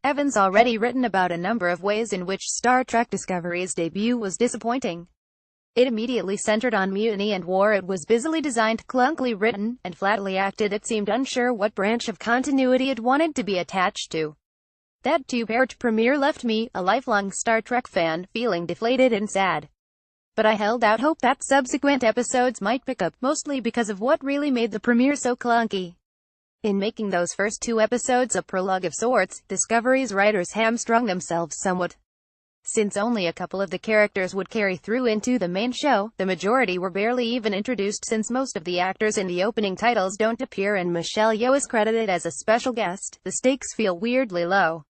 Evans already written about a number of ways in which Star Trek Discovery's debut was disappointing. It immediately centered on mutiny and war. It was busily designed, clunkily written, and flatly acted. It seemed unsure what branch of continuity it wanted to be attached to. That two-part premiere left me, a lifelong Star Trek fan, feeling deflated and sad. But I held out hope that subsequent episodes might pick up, mostly because of what really made the premiere so clunky. In making those first 2 episodes a prologue of sorts, Discovery's writers hamstrung themselves somewhat. Since only a couple of the characters would carry through into the main show, the majority were barely even introduced since most of the actors in the opening titles don't appear and Michelle Yeoh is credited as a special guest. The stakes feel weirdly low.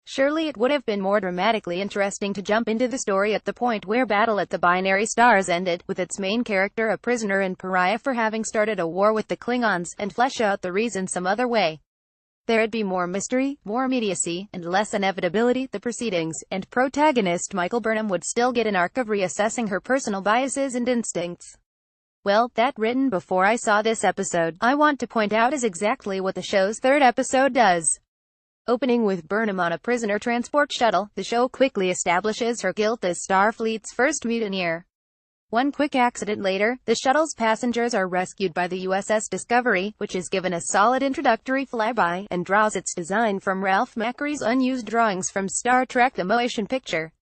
Surely it would have been more dramatically interesting to jump into the story at the point where Battle at the Binary Stars ended, with its main character a prisoner and pariah for having started a war with the Klingons, and flesh out the reason some other way. There'd be more mystery, more immediacy, and less inevitability. The proceedings, and protagonist Michael Burnham would still get an arc of reassessing her personal biases and instincts. Well, that written before I saw this episode, I want to point out is exactly what the show's 3rd episode does. Opening with Burnham on a prisoner transport shuttle, the show quickly establishes her guilt as Starfleet's first mutineer. One quick accident later, the shuttle's passengers are rescued by the USS Discovery, which is given a solid introductory flyby, and draws its design from Ralph Macri's unused drawings from Star Trek The Motion Picture.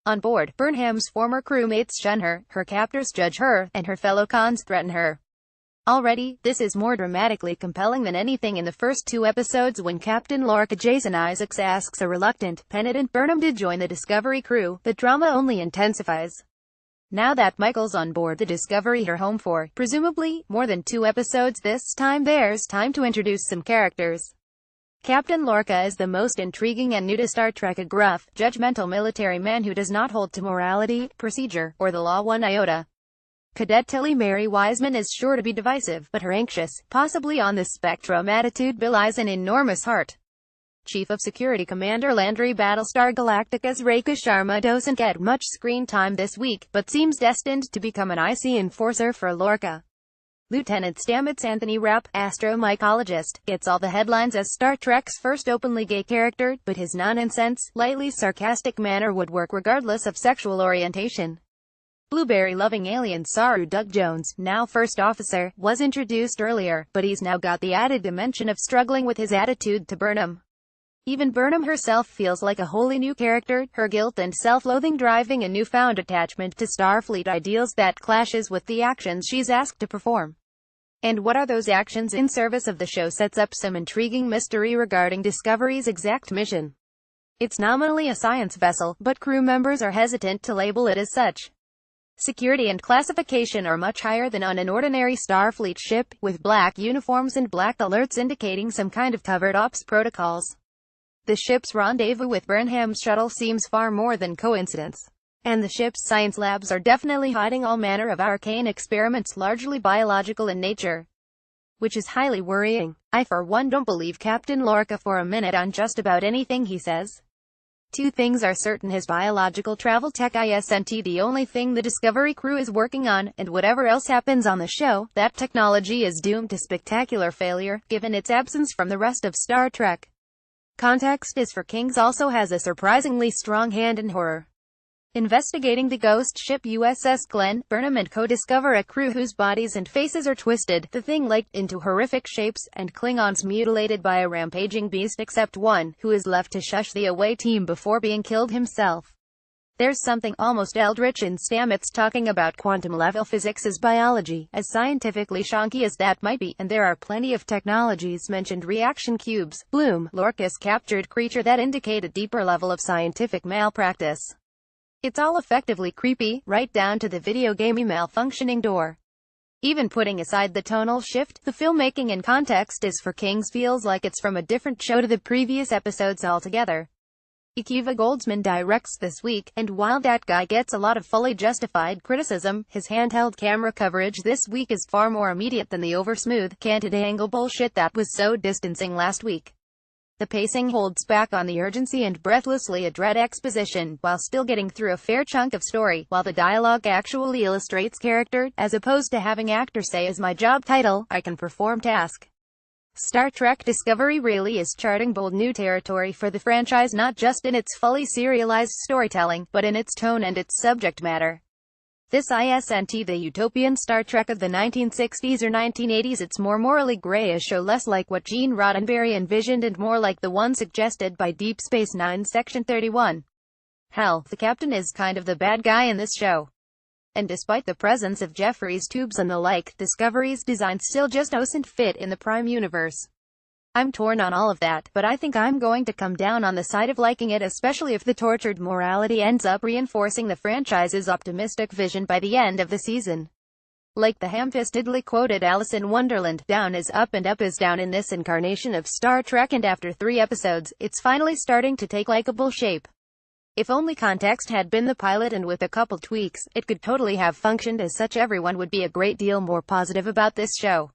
On board, Burnham's former crewmates shun her, her captors judge her, and her fellow cons threaten her. Already, this is more dramatically compelling than anything in the first 2 episodes when Captain Lorca Jason Isaacs asks a reluctant, penitent Burnham to join the Discovery crew. The drama only intensifies. Now that Michael's on board the Discovery, her home for, presumably, more than 2 episodes this time, there's time to introduce some characters. Captain Lorca is the most intriguing and new to Star Trek, a gruff, judgmental military man who does not hold to morality, procedure, or the law one iota. Cadet Tilly Mary Wiseman is sure to be divisive, but her anxious, possibly on the spectrum attitude belies an enormous heart. Chief of Security Commander Landry Battlestar Galactica's Rekha Sharma doesn't get much screen time this week, but seems destined to become an icy enforcer for Lorca. Lieutenant Stamets Anthony Rapp, astromycologist, gets all the headlines as Star Trek's first openly gay character, but his nonsense, lightly sarcastic manner would work regardless of sexual orientation. Blueberry-loving alien Saru Doug Jones, now first officer, was introduced earlier, but he's now got the added dimension of struggling with his attitude to Burnham. Even Burnham herself feels like a wholly new character, her guilt and self-loathing driving a newfound attachment to Starfleet ideals that clashes with the actions she's asked to perform. And what are those actions in service of the show sets up some intriguing mystery regarding Discovery's exact mission. It's nominally a science vessel, but crew members are hesitant to label it as such. Security and classification are much higher than on an ordinary Starfleet ship, with black uniforms and black alerts indicating some kind of covert ops protocols. The ship's rendezvous with Burnham's shuttle seems far more than coincidence. And the ship's science labs are definitely hiding all manner of arcane experiments, largely biological in nature. Which is highly worrying. I for one don't believe Captain Lorca for a minute on just about anything he says. 2 things are certain: his biological travel tech isn't the only thing the Discovery crew is working on, and whatever else happens on the show, that technology is doomed to spectacular failure, given its absence from the rest of Star Trek. Context is for Kings also has a surprisingly strong hand in horror. Investigating the ghost ship USS Glenn, Burnham and co discover a crew whose bodies and faces are twisted, the thing legged into horrific shapes, and Klingons mutilated by a rampaging beast except one, who is left to shush the away team before being killed himself. There's something almost eldritch in Stamets talking about quantum-level physics as biology, as scientifically shonky as that might be, and there are plenty of technologies mentioned: reaction cubes, Bloom, Lorca's captured creature, that indicate a deeper level of scientific malpractice. It's all effectively creepy, right down to the video gamey malfunctioning door. Even putting aside the tonal shift, the filmmaking and context is for Kings feels like it's from a different show to the previous episodes altogether. Akiva Goldsman directs this week, and while that guy gets a lot of fully justified criticism, his handheld camera coverage this week is far more immediate than the over-smooth, canted angle bullshit that was so distancing last week. The pacing holds back on the urgency and breathlessly adread exposition, while still getting through a fair chunk of story, while the dialogue actually illustrates character, as opposed to having actors say as my job title, I can perform task. Star Trek Discovery really is charting bold new territory for the franchise, not just in its fully serialized storytelling, but in its tone and its subject matter. This isn't the utopian Star Trek of the 1960s or 1980s, it's more morally grey, a show less like what Gene Roddenberry envisioned and more like the one suggested by Deep Space Nine Section 31. Hell, the captain is kind of the bad guy in this show. And despite the presence of Jefferies tubes and the like, Discovery's design still just doesn't fit in the Prime universe. I'm torn on all of that, but I think I'm going to come down on the side of liking it, especially if the tortured morality ends up reinforcing the franchise's optimistic vision by the end of the season. Like the ham-fistedly quoted Alice in Wonderland, down is up and up is down in this incarnation of Star Trek, and after 3 episodes, it's finally starting to take likable shape. If only context had been the pilot, and with a couple tweaks, it could totally have functioned as such. Everyone would be a great deal more positive about this show.